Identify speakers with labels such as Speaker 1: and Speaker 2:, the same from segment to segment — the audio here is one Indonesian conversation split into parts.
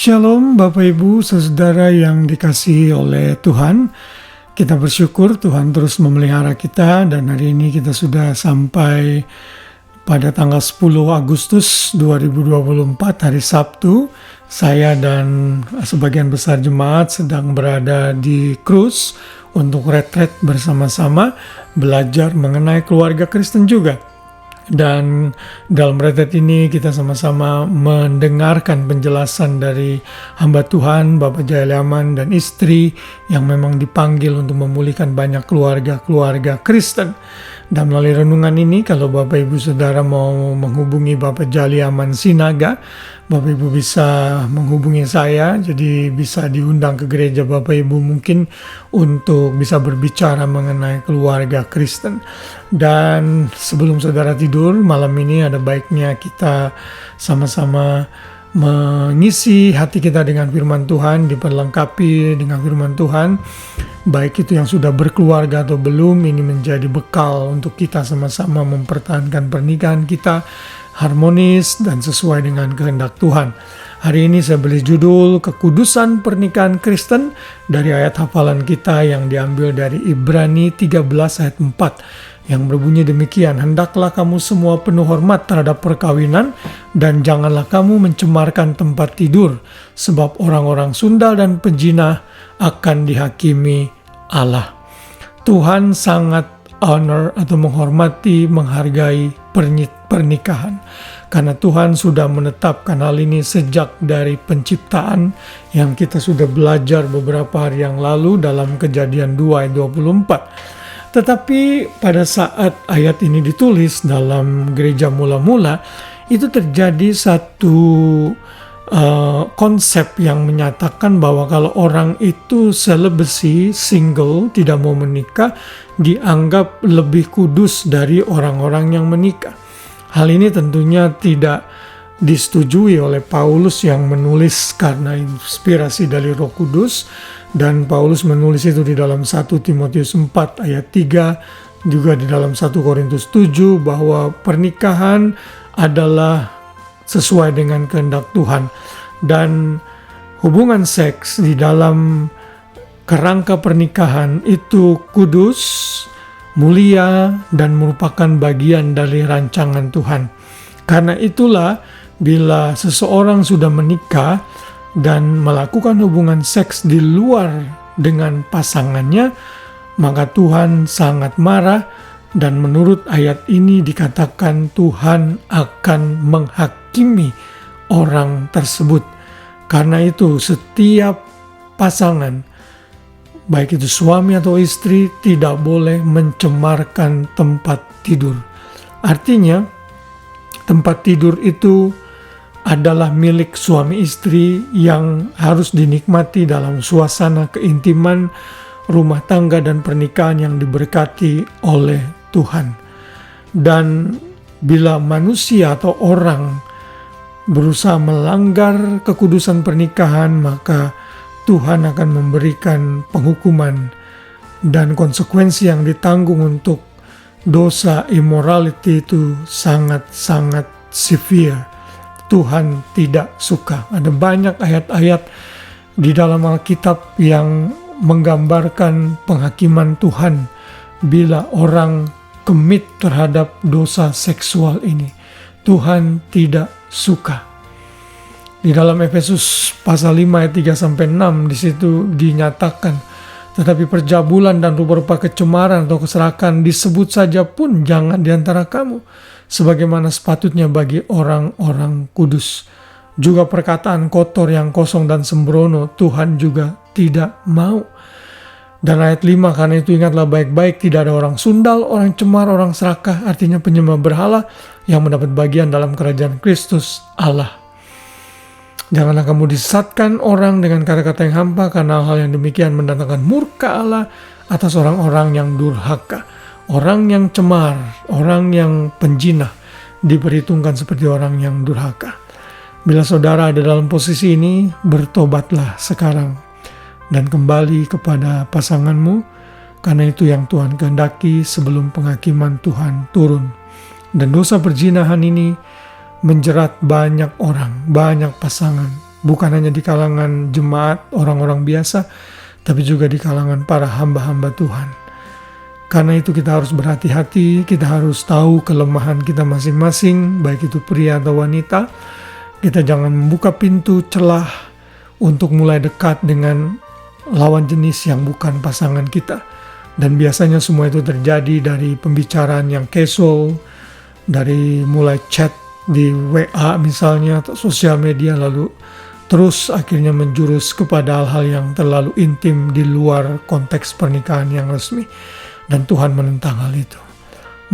Speaker 1: Shalom Bapak Ibu Saudara yang dikasihi oleh Tuhan. Kita bersyukur Tuhan terus memelihara kita dan hari ini kita sudah sampai pada tanggal 10 Agustus 2024 hari Sabtu. Saya dan sebagian besar jemaat sedang berada di cruise untuk retret bersama-sama belajar mengenai keluarga Kristen juga. Dan dalam retret ini kita sama-sama mendengarkan penjelasan dari hamba Tuhan, Bapak Jayaliaman dan istri yang memang dipanggil untuk memulihkan banyak keluarga-keluarga Kristen. Dan melalui renungan ini, kalau Bapak Ibu Saudara mau menghubungi Bapak Jayaliaman Sinaga, Bapak Ibu bisa menghubungi saya, jadi bisa diundang ke gereja Bapak Ibu mungkin untuk bisa berbicara mengenai keluarga Kristen. Dan sebelum saudara tidur, malam ini ada baiknya kita sama-sama mengisi hati kita dengan firman Tuhan, diperlengkapi dengan firman Tuhan. Baik itu yang sudah berkeluarga atau belum, ini menjadi bekal untuk kita sama-sama mempertahankan pernikahan kita harmonis dan sesuai dengan kehendak Tuhan. Hari ini saya beri judul Kekudusan Pernikahan Kristen dari ayat hafalan kita yang diambil dari Ibrani 13 ayat 4 yang berbunyi demikian, hendaklah kamu semua penuh hormat terhadap perkawinan dan janganlah kamu mencemarkan tempat tidur, sebab orang-orang sundal dan pejinah akan dihakimi Allah. Tuhan sangat honor atau menghormati, menghargai pernikahan. Karena Tuhan sudah menetapkan hal ini sejak dari penciptaan yang kita sudah belajar beberapa hari yang lalu dalam Kejadian 2 ayat 24. Tetapi pada saat ayat ini ditulis dalam gereja mula-mula, itu terjadi satu konsep yang menyatakan bahwa kalau orang itu celibacy, single, tidak mau menikah, dianggap lebih kudus dari orang-orang yang menikah. Hal ini tentunya tidak disetujui oleh Paulus yang menulis karena inspirasi dari Roh Kudus, dan Paulus menulis itu di dalam 1 Timotius 4 ayat 3, juga di dalam 1 Korintus 7 bahwa pernikahan adalah sesuai dengan kehendak Tuhan, dan hubungan seks di dalam kerangka pernikahan itu kudus, mulia, dan merupakan bagian dari rancangan Tuhan. Karena itulah bila seseorang sudah menikah dan melakukan hubungan seks di luar dengan pasangannya, maka Tuhan sangat marah, dan menurut ayat ini dikatakan Tuhan akan menghakimi orang tersebut. Karena itu setiap pasangan, baik itu suami atau istri, tidak boleh mencemarkan tempat tidur. Artinya, tempat tidur itu adalah milik suami istri yang harus dinikmati dalam suasana keintiman rumah tangga dan pernikahan yang diberkati oleh Tuhan. Dan bila manusia atau orang berusaha melanggar kekudusan pernikahan, maka Tuhan akan memberikan penghukuman dan konsekuensi yang ditanggung untuk dosa immorality itu sangat-sangat severe. Tuhan tidak suka. Ada banyak ayat-ayat di dalam Alkitab yang menggambarkan penghakiman Tuhan bila orang commit terhadap dosa seksual ini. Tuhan tidak suka. Di dalam Efesus pasal 5 ayat 3-6 di situ dinyatakan, tetapi perjabulan dan rupa-rupa kecemaran atau keserakahan disebut saja pun jangan di antara kamu, sebagaimana sepatutnya bagi orang-orang kudus. Juga perkataan kotor yang kosong dan sembrono Tuhan juga tidak mau. Dan ayat 5, karena itu ingatlah baik-baik, tidak ada orang sundal, orang cemar, orang serakah, artinya penyembah berhala, yang mendapat bagian dalam kerajaan Kristus Allah. Janganlah kamu disesatkan orang dengan kata-kata yang hampa, karena hal yang demikian mendatangkan murka Allah atas orang-orang yang durhaka. Orang yang cemar, orang yang penjinah diperhitungkan seperti orang yang durhaka. Bila saudara ada dalam posisi ini, bertobatlah sekarang dan kembali kepada pasanganmu, karena itu yang Tuhan kehendaki sebelum penghakiman Tuhan turun. Dan dosa perzinahan ini menjerat banyak orang, banyak pasangan, bukan hanya di kalangan jemaat orang-orang biasa, tapi juga di kalangan para hamba-hamba Tuhan. Karena itu kita harus berhati-hati, kita harus tahu kelemahan kita masing-masing, baik itu pria atau wanita. Kita jangan membuka pintu celah untuk mulai dekat dengan lawan jenis yang bukan pasangan kita. Dan biasanya semua itu terjadi dari pembicaraan yang casual, dari mulai chat di WA misalnya, atau sosial media, lalu terus akhirnya menjurus kepada hal-hal yang terlalu intim di luar konteks pernikahan yang resmi. Dan Tuhan menentang hal itu.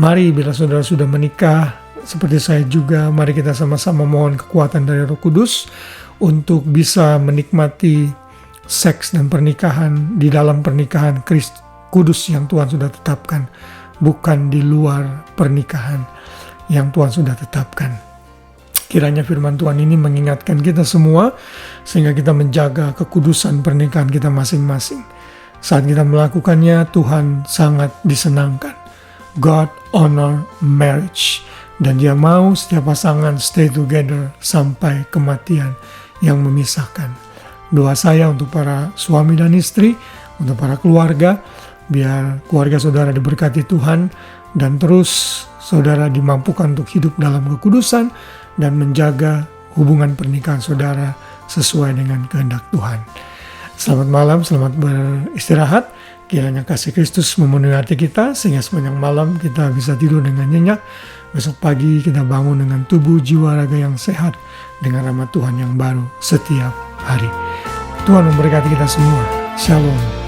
Speaker 1: Mari bila saudara sudah menikah, seperti saya juga, mari kita sama-sama mohon kekuatan dari Roh Kudus untuk bisa menikmati seks dan pernikahan di dalam pernikahan kudus yang Tuhan sudah tetapkan, bukan di luar pernikahan yang Tuhan sudah tetapkan. Kiranya firman Tuhan ini mengingatkan kita semua, sehingga kita menjaga kekudusan pernikahan kita masing-masing. Saat kita melakukannya, Tuhan sangat disenangkan. God honor marriage. Dan Dia mau setiap pasangan stay together sampai kematian yang memisahkan. Doa saya untuk para suami dan istri, untuk para keluarga, biar keluarga saudara diberkati Tuhan, dan terus saudara dimampukan untuk hidup dalam kekudusan dan menjaga hubungan pernikahan saudara sesuai dengan kehendak Tuhan. Selamat malam, selamat beristirahat. Kiranya kasih Kristus memenuhi hati kita, sehingga sepanjang malam kita bisa tidur dengan nyenyak. Besok pagi kita bangun dengan tubuh, jiwa, raga yang sehat, dengan rahmat Tuhan yang baru setiap hari. Tuhan memberkati kita semua. Shalom.